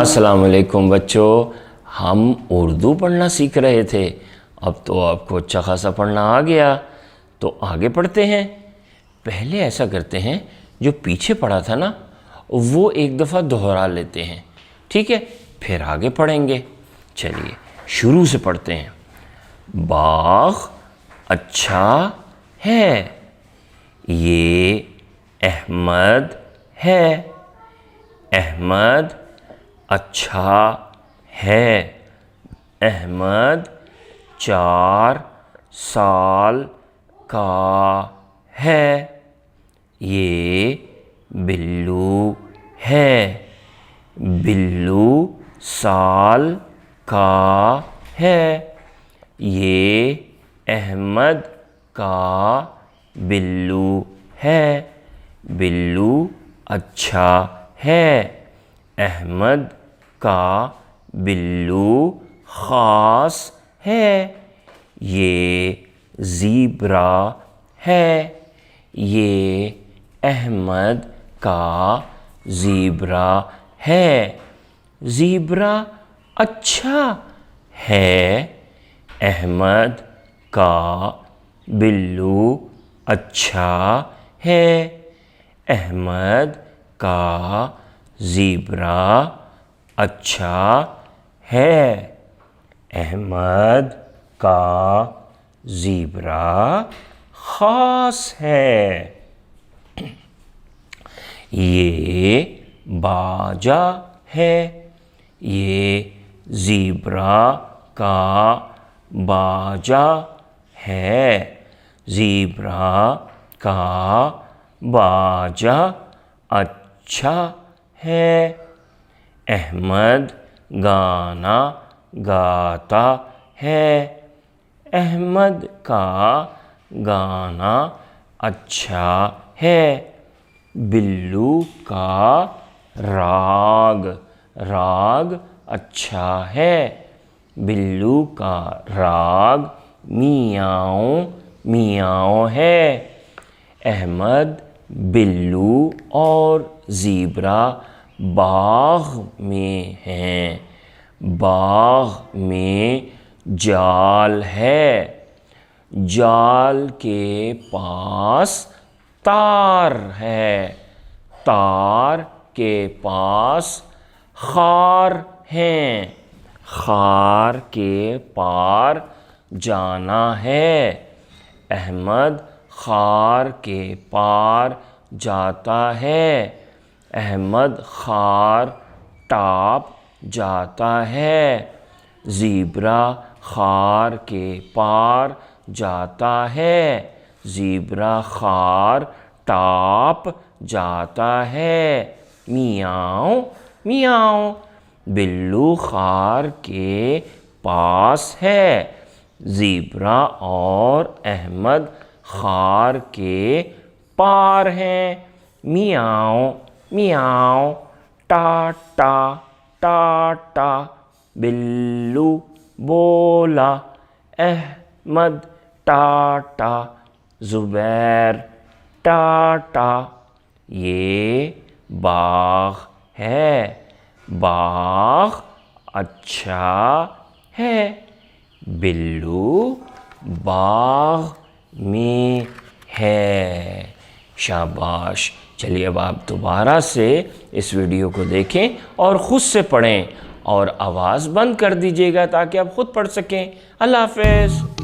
अस्सलाम वालेकुम बच्चों, हम उर्दू पढ़ना सीख रहे थे। अब तो आपको अच्छा खासा पढ़ना आ गया, तो आगे पढ़ते हैं। पहले ऐसा करते हैं, जो पीछे पढ़ा था ना वो एक दफ़ा दोहरा लेते हैं, ठीक है? फिर आगे पढ़ेंगे। चलिए शुरू से पढ़ते हैं। बाग़ अच्छा है, ये अहमद है। अहमद अच्छा है। अहमद 4 साल का है। ये बिल्लू है। बिल्लू साल का है। ये अहमद का बिल्लू है। बिल्लू अच्छा है। अहमद का बिल्लू ख़ास है। ये ज़ीब्रा है। ये अहमद का ज़ीब्रा है। ज़ीब्रा अच्छा है। अहमद का बिल्लू अच्छा है। अहमद का ज़ीब्रा अच्छा है। अहमद का ज़ीब्रा ख़ास है। ये बाजा है। ये ज़ीब्रा का बाजा है। ज़ीब्रा का बाजा अच्छा है। अहमद गाना गाता है। अहमद का गाना अच्छा है। बिल्लू का राग राग अच्छा है। बिल्लू का राग मियाऊं मियाऊं है। अहमद बिल्लू और ज़ीब्रा बाग़ में हैं। बाग़ में जाल है। जाल के पास तार है। तार के पास खार हैं। खार के पार जाना है। अहमद खार के पार जाता है। अहमद खार टाप जाता है। ज़ीब्रा खार के पार जाता है। ज़ीब्रा खार टाप जाता है। मियाऊं मियाऊं बिल्लू खार के पास है। ज़ीब्रा और अहमद खार के पार हैं। मियाऊं मियाऊं टाटा टाटा बिल्लू बोला। अहमद टाटा ज़ुबैर टाटा। ये बाग़ है। बाग़ अच्छा है। बिल्लू बाग़ में है। शाबाश। चलिए अब आप दोबारा से इस वीडियो को देखें और ख़ुद से पढ़ें और आवाज़ बंद कर दीजिएगा ताकि आप ख़ुद पढ़ सकें। अल्लाह हाफ़िज़।